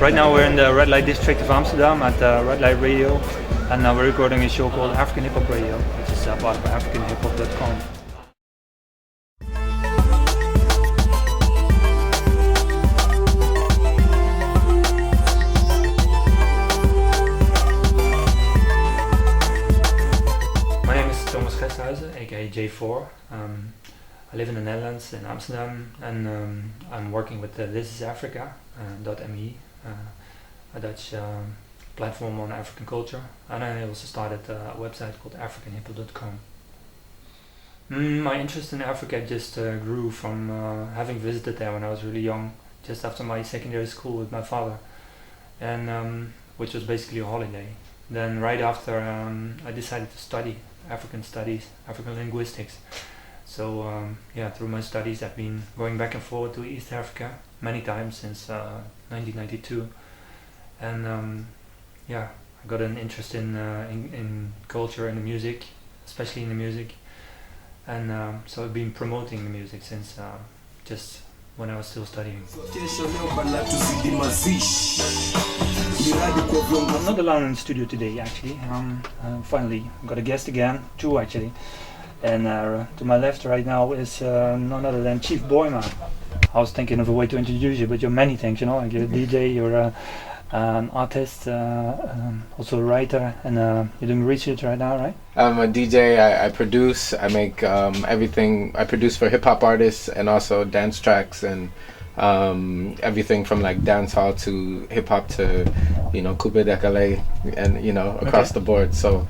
Right now we're in the red light district of Amsterdam at Red Light Radio, and now we're recording a show called African Hip Hop Radio, which is part of AfricanHipHop.com. My name is Gesthuizen, aka J4. I live in the Netherlands, in Amsterdam, and I'm working with This Is Africa.me, a Dutch platform on African culture, and I also started a website called AfricanHipHop.com. My interest in Africa just grew from having visited there when I was really young, just after my secondary school with my father, and which was basically a holiday. Then right after I decided to study African studies, African linguistics. So through my studies I've been going back and forth to East Africa many times since 1992, and I got an interest in culture and the music, especially in the music, and so I've been promoting the music since just when I was still studying. I'm not alone in the studio today, actually. Finally got a guest again, two actually. And to my left right now is none other than Chief Boyma. I was thinking of a way to introduce you, but you're many things, you know, like you're a DJ, you're an artist, also a writer, and you're doing research right now, right? I'm a DJ, I produce, I make everything. I produce for hip hop artists and also dance tracks and everything from like dance hall to hip hop to, you know, coupe décalé and, you know, across the board. So,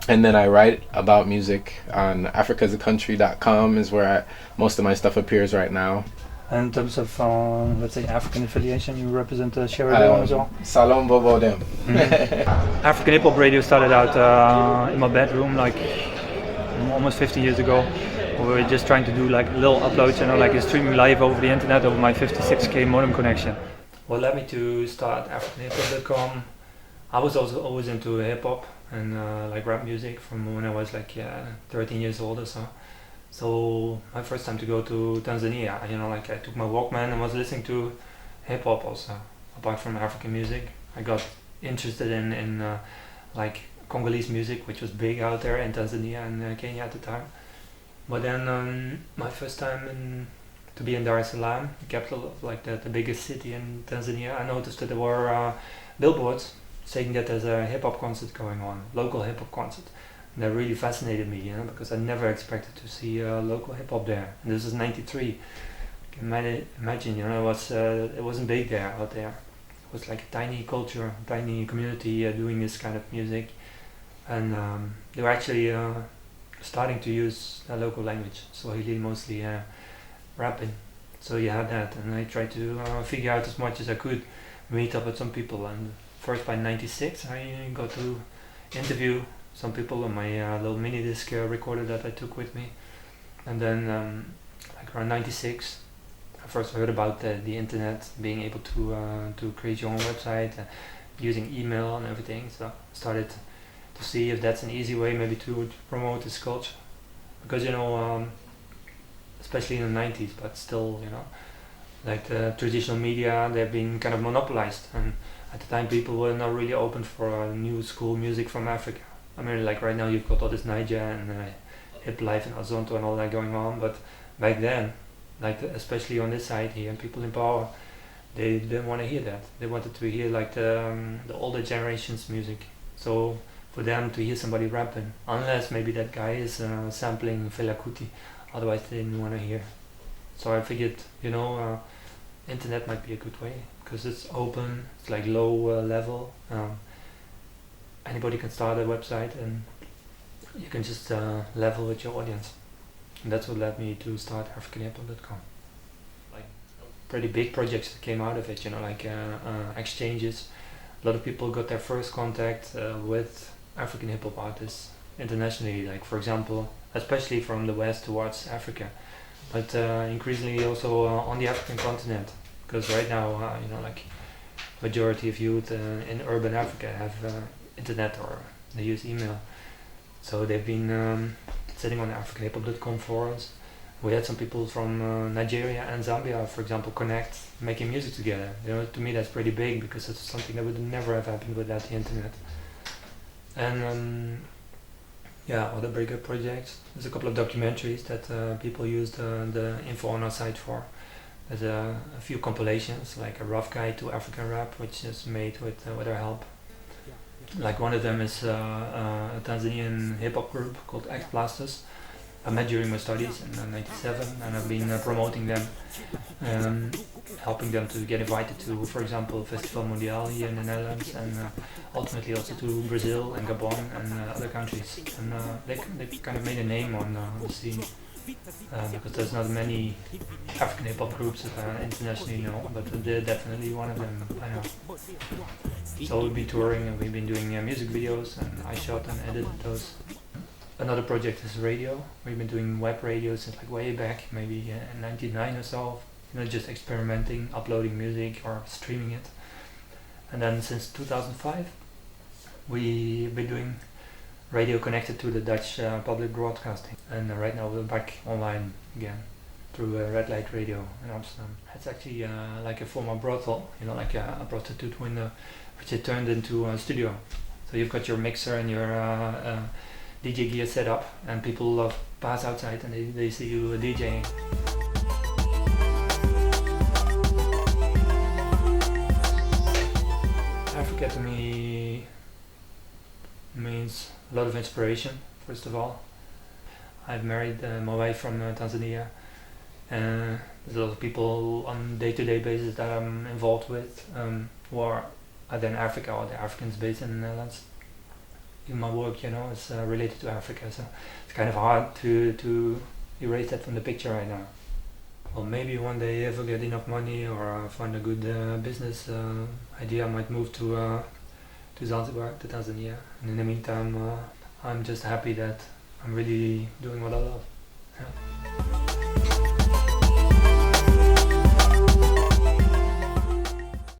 and then I write about music on africasaCountry.com is where most of my stuff appears right now. And in terms of, let's say, African affiliation, you represent Sierra Leone as well? Salon Bobo Dem. African Hip Hop Radio started out in my bedroom like almost 15 years ago. We were just trying to do like little uploads, you know, like streaming live over the internet over my 56k modem connection. What led me to start AfricanHipHop.com, I was also always into hip hop and like rap music from when I was like 13 years old or so. So my first time to go to Tanzania, you know, like I took my Walkman and was listening to hip hop also. Apart from African music, I got interested in like Congolese music, which was big out there in Tanzania and Kenya at the time. But then my first time to be in Dar es Salaam, the capital of like the biggest city in Tanzania, I noticed that there were billboards saying that there's a hip hop concert going on, local hip hop concert. And that really fascinated me, you know, because I never expected to see local hip hop there. And this is '93. You can imagine, you know, it wasn't big there out there. It was like a tiny culture, tiny community doing this kind of music, and they were actually starting to use a local language, Swahili mostly, rapping. So you had that, and I tried to figure out as much as I could, meet up with some people, and first by '96 I got to interview some people on my little mini disc recorder that I took with me, and then like around '96 I first heard about the internet, being able to create your own website, using email and everything. So I started to see if that's an easy way maybe to promote this culture, because you know, especially in the '90s, but still, you know, like the traditional media, they've been kind of monopolized, and at the time people were not really open for new school music from Africa. I mean, like right now you've got all this Niger and hip life and Azonto and all that going on, but back then, like especially on this side here, people in power, they didn't want to hear that. They wanted to hear like the older generation's music. So for them to hear somebody rapping, unless maybe that guy is sampling Fela Kuti, otherwise they didn't want to hear. So I figured, you know, internet might be a good way, because it's open, it's like low level. Anybody can start a website and you can just level with your audience. And that's what led me to start AfricanHipHop.com. Like pretty big projects that came out of it, you know, like exchanges. A lot of people got their first contact with African hip hop artists internationally, like for example, especially from the West towards Africa, but increasingly also on the African continent, because right now, you know, like majority of youth in urban Africa have internet or they use email. So they've been sitting on AfricanHipHop.com forums We had some people from Nigeria and Zambia, for example, connect, making music together. You know, to me that's pretty big because it's something that would never have happened without the internet. And yeah, other bigger projects. There's a couple of documentaries that people used the info on our site for. There's a few compilations, like a rough guide to African rap, which is made with our help. Like one of them is a Tanzanian hip hop group called X Blasters. I met during my studies in '97, and I've been promoting them, helping them to get invited to, for example, Festival Mondial here in the Netherlands, and ultimately also to Brazil and Gabon and other countries. And they kind of made a name on the scene, because there's not many African hip hop groups that I internationally know, but they're definitely one of them I know. So we've been touring and we've been doing music videos, and I shot and edited those. Another project is radio. We've been doing web radio since like way back, maybe in '99 or so. You know, just experimenting, uploading music or streaming it. And then since 2005, we've been doing radio connected to the Dutch public broadcasting. And right now we're back online again through Red Light Radio in Amsterdam. It's actually like a former brothel, you know, like a prostitute window, which is turned into a studio. So you've got your mixer and your DJ gear set up, and people pass outside and they see you DJing. Africa to me means a lot of inspiration, first of all. I've married my wife from Tanzania, and there's a lot of people on day-to-day basis that I'm involved with who are either in Africa or the Africans based in the Netherlands. In my work, you know, is related to Africa, so it's kind of hard to erase that from the picture right now. Well, maybe one day if I get enough money or find a good business idea, I might move to Zanzibar, to Tanzania. And in the meantime, I'm just happy that I'm really doing what I love. Yeah.